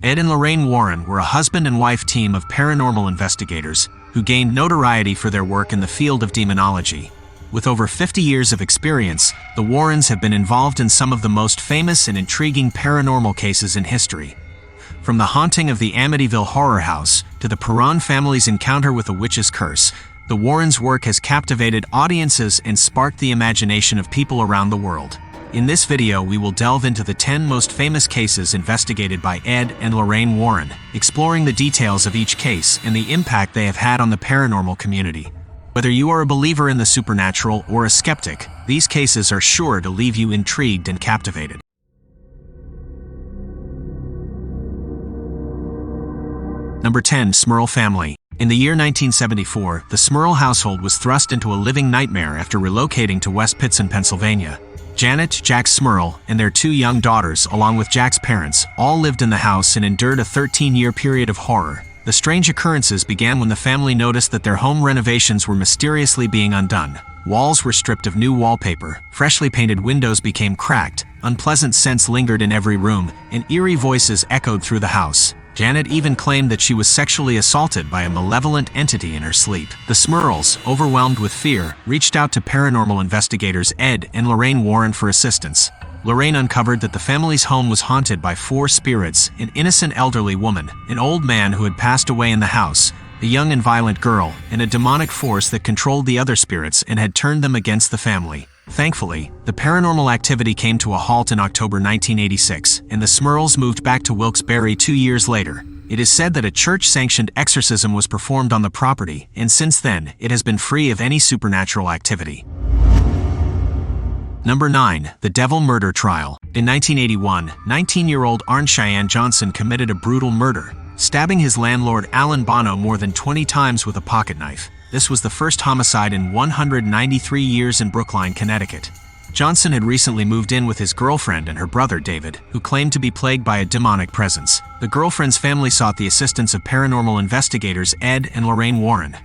Ed and Lorraine Warren were a husband and wife team of paranormal investigators who gained notoriety for their work in the field of demonology. With over 50 years of experience, the Warrens have been involved in some of the most famous and intriguing paranormal cases in history. From the haunting of the Amityville Horror House to the Perron family's encounter with a witch's curse, the Warrens' work has captivated audiences and sparked the imagination of people around the world. In this video, we will delve into the 10 most famous cases investigated by Ed and Lorraine Warren, exploring the details of each case and the impact they have had on the paranormal community. Whether you are a believer in the supernatural or a skeptic, these cases are sure to leave you intrigued and captivated. Number 10. Smurl Family. In the year 1974, the Smurl household was thrust into a living nightmare after relocating to West Pittston, Pennsylvania. Janet, Jack Smurl, and their 2 young daughters, along with Jack's parents, all lived in the house and endured a 13-year period of horror. The strange occurrences began when the family noticed that their home renovations were mysteriously being undone. Walls were stripped of new wallpaper, freshly painted windows became cracked, unpleasant scents lingered in every room, and eerie voices echoed through the house. Janet even claimed that she was sexually assaulted by a malevolent entity in her sleep. The Smurls, overwhelmed with fear, reached out to paranormal investigators Ed and Lorraine Warren for assistance. Lorraine uncovered that the family's home was haunted by 4 spirits: an innocent elderly woman, an old man who had passed away in the house, a young and violent girl, and a demonic force that controlled the other spirits and had turned them against the family. Thankfully, the paranormal activity came to a halt in October 1986, and the Smurls moved back to Wilkes-Barre 2 years later. It is said that a church-sanctioned exorcism was performed on the property, and since then, it has been free of any supernatural activity. Number 9. The Devil Murder Trial. In 1981, 19-year-old Arne Cheyenne Johnson committed a brutal murder, stabbing his landlord Alan Bono more than 20 times with a pocket knife. This was the first homicide in 193 years in Brookline, Connecticut. Johnson had recently moved in with his girlfriend and her brother David, who claimed to be plagued by a demonic presence. The girlfriend's family sought the assistance of paranormal investigators Ed and Lorraine Warren.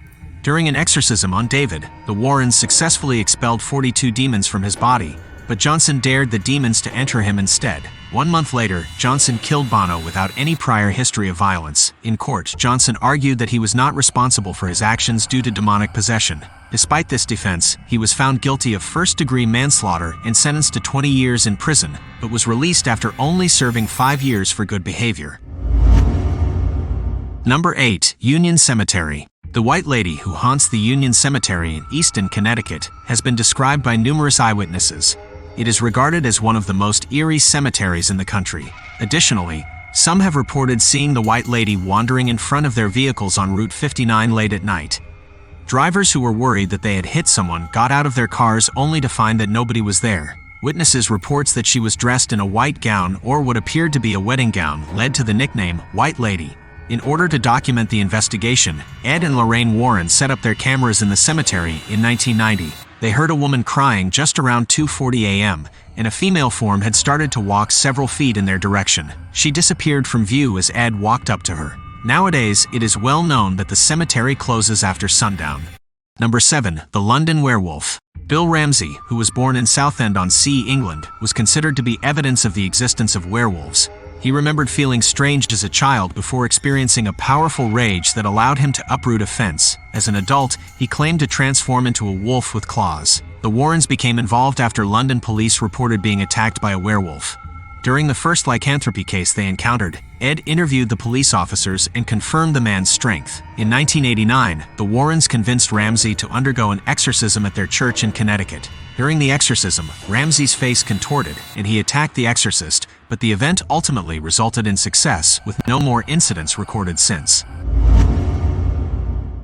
During an exorcism on David, the Warrens successfully expelled 42 demons from his body, but Johnson dared the demons to enter him instead. 1 month later, Johnson killed Bono without any prior history of violence. In court, Johnson argued that he was not responsible for his actions due to demonic possession. Despite this defense, he was found guilty of first-degree manslaughter and sentenced to 20 years in prison, but was released after only serving 5 years for good behavior. Number 8. Union Cemetery. The White Lady who haunts the Union Cemetery in Easton, Connecticut, has been described by numerous eyewitnesses. It is regarded as one of the most eerie cemeteries in the country. Additionally, some have reported seeing the White Lady wandering in front of their vehicles on Route 59 late at night. Drivers who were worried that they had hit someone got out of their cars only to find that nobody was there. Witnesses reports that she was dressed in a white gown or what appeared to be a wedding gown led to the nickname White Lady. In order to document the investigation, Ed and Lorraine Warren set up their cameras in the cemetery in 1990. They heard a woman crying just around 2:40 a.m., and a female form had started to walk several feet in their direction. She disappeared from view as Ed walked up to her. Nowadays, it is well known that the cemetery closes after sundown. Number 7. The London Werewolf. Bill Ramsey, who was born in Southend-on-Sea, England, was considered to be evidence of the existence of werewolves. He remembered feeling strange as a child before experiencing a powerful rage that allowed him to uproot a fence. As an adult, he claimed to transform into a wolf with claws. The Warrens became involved after London police reported being attacked by a werewolf. During the first lycanthropy case they encountered, Ed interviewed the police officers and confirmed the man's strength. In 1989, the Warrens convinced Ramsey to undergo an exorcism at their church in Connecticut. During the exorcism, Ramsey's face contorted and he attacked the exorcist, but the event ultimately resulted in success, with no more incidents recorded since.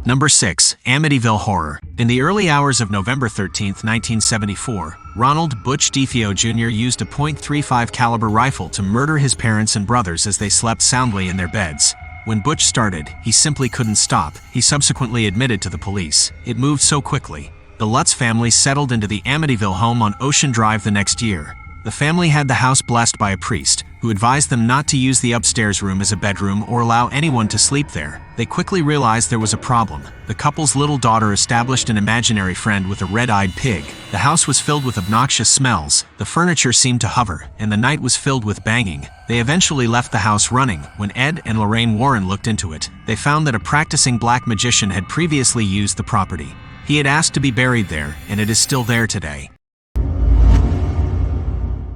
Number 6. Amityville Horror. In the early hours of November 13, 1974, Ronald Butch DeFeo Jr. used a .35 caliber rifle to murder his parents and brothers as they slept soundly in their beds. When Butch started, he simply couldn't stop. He subsequently admitted to the police. It moved so quickly. The Lutz family settled into the Amityville home on Ocean Drive the next year. The family had the house blessed by a priest, who advised them not to use the upstairs room as a bedroom or allow anyone to sleep there. They quickly realized there was a problem. The couple's little daughter established an imaginary friend with a red-eyed pig. The house was filled with obnoxious smells, the furniture seemed to hover, and the night was filled with banging. They eventually left the house running. When Ed and Lorraine Warren looked into it, they found that a practicing black magician had previously used the property. He had asked to be buried there, and it is still there today.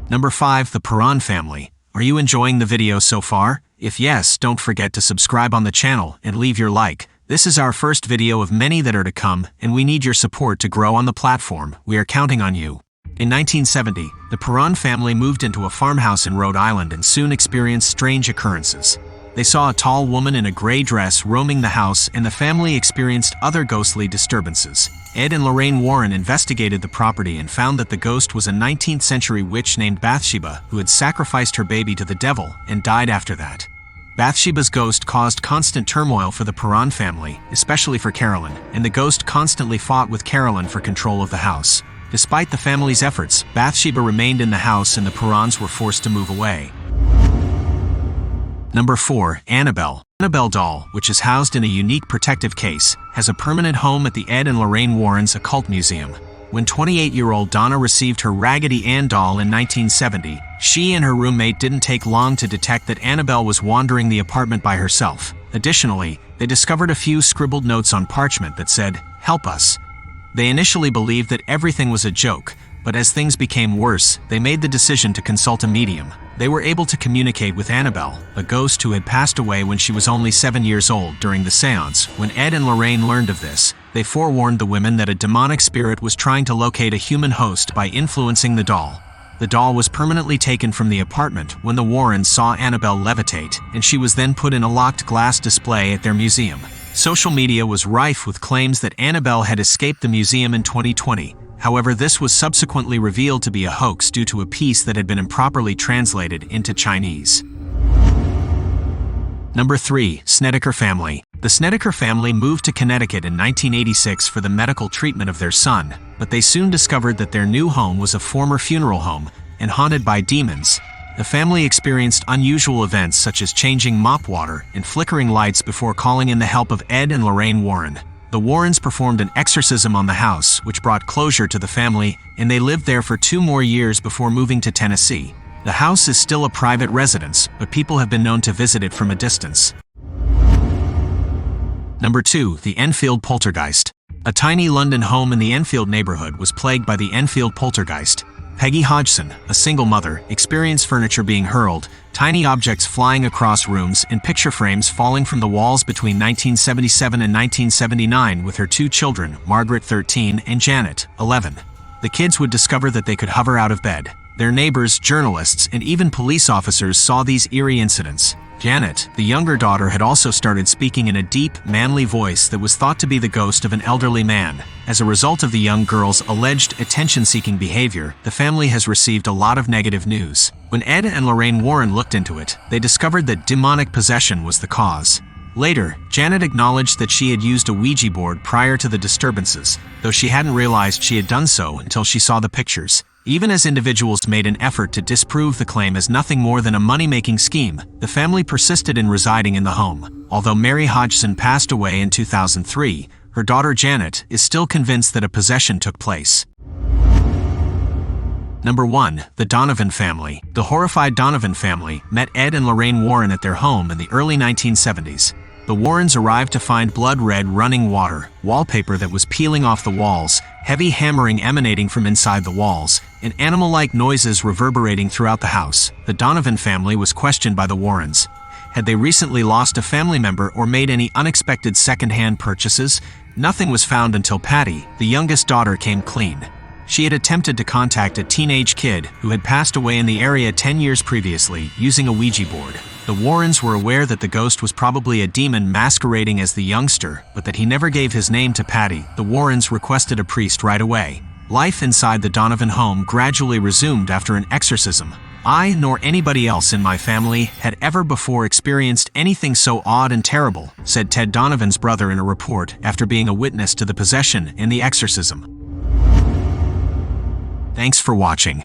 Number 5. The Perron family. Are you enjoying the video so far? If yes, don't forget to subscribe on the channel and leave your like. This is our first video of many that are to come, and we need your support to grow on the platform. We are counting on you. In 1970, the Perron family moved into a farmhouse in Rhode Island and soon experienced strange occurrences. They saw a tall woman in a gray dress roaming the house, and the family experienced other ghostly disturbances. Ed and Lorraine Warren investigated the property and found that the ghost was a 19th century witch named Bathsheba who had sacrificed her baby to the devil and died after that. Bathsheba's ghost caused constant turmoil for the Perron family, especially for Carolyn, and the ghost constantly fought with Carolyn for control of the house. Despite the family's efforts, Bathsheba remained in the house and the Perrons were forced to move away. Number 4. Annabelle. Annabelle doll, which is housed in a unique protective case, has a permanent home at the Ed and Lorraine Warren's Occult Museum. When 28-year-old Donna received her Raggedy Ann doll in 1970, she and her roommate didn't take long to detect that Annabelle was wandering the apartment by herself. Additionally, they discovered a few scribbled notes on parchment that said, "Help us." They initially believed that everything was a joke, but as things became worse, they made the decision to consult a medium. They were able to communicate with Annabelle, a ghost who had passed away when she was only 7 years old during the seance. When Ed and Lorraine learned of this, they forewarned the women that a demonic spirit was trying to locate a human host by influencing the doll. The doll was permanently taken from the apartment when the Warrens saw Annabelle levitate, and she was then put in a locked glass display at their museum. Social media was rife with claims that Annabelle had escaped the museum in 2020. However, this was subsequently revealed to be a hoax due to a piece that had been improperly translated into Chinese. Number 3. Snedeker family. The Snedeker family moved to Connecticut in 1986 for the medical treatment of their son, but they soon discovered that their new home was a former funeral home and haunted by demons. The family experienced unusual events such as changing mop water and flickering lights before calling in the help of Ed and Lorraine Warren. The Warrens performed an exorcism on the house, which brought closure to the family, and they lived there for 2 more years before moving to Tennessee. The house is still a private residence, but people have been known to visit it from a distance. Number 2. The Enfield Poltergeist. A tiny London home in the Enfield neighborhood was plagued by the Enfield Poltergeist. Peggy Hodgson, a single mother, experienced furniture being hurled, tiny objects flying across rooms, and picture frames falling from the walls between 1977 and 1979 with her 2 children, Margaret 13 and Janet 11. The kids would discover that they could hover out of bed. Their neighbors, journalists, and even police officers saw these eerie incidents. Janet, the younger daughter, had also started speaking in a deep, manly voice that was thought to be the ghost of an elderly man. As a result of the young girl's alleged attention-seeking behavior, the family has received a lot of negative news. When Ed and Lorraine Warren looked into it, they discovered that demonic possession was the cause. Later, Janet acknowledged that she had used a Ouija board prior to the disturbances, though she hadn't realized she had done so until she saw the pictures. Even as individuals made an effort to disprove the claim as nothing more than a money-making scheme, the family persisted in residing in the home. Although Mary Hodgson passed away in 2003, her daughter Janet is still convinced that a possession took place. Number 1. The Donovan family. The horrified Donovan family met Ed and Lorraine Warren at their home in the early 1970s. The Warrens arrived to find blood-red running water, wallpaper that was peeling off the walls, heavy hammering emanating from inside the walls, and animal-like noises reverberating throughout the house. The Donovan family was questioned by the Warrens. Had they recently lost a family member or made any unexpected second-hand purchases? Nothing was found until Patty, the youngest daughter, came clean. She had attempted to contact a teenage kid who had passed away in the area 10 years previously using a Ouija board. The Warrens were aware that the ghost was probably a demon masquerading as the youngster, but that he never gave his name to Patty. The Warrens requested a priest right away. Life inside the Donovan home gradually resumed after an exorcism. I, nor anybody else in my family, had ever before experienced anything so odd and terrible, said Ted Donovan's brother in a report after being a witness to the possession and the exorcism. Thanks for watching.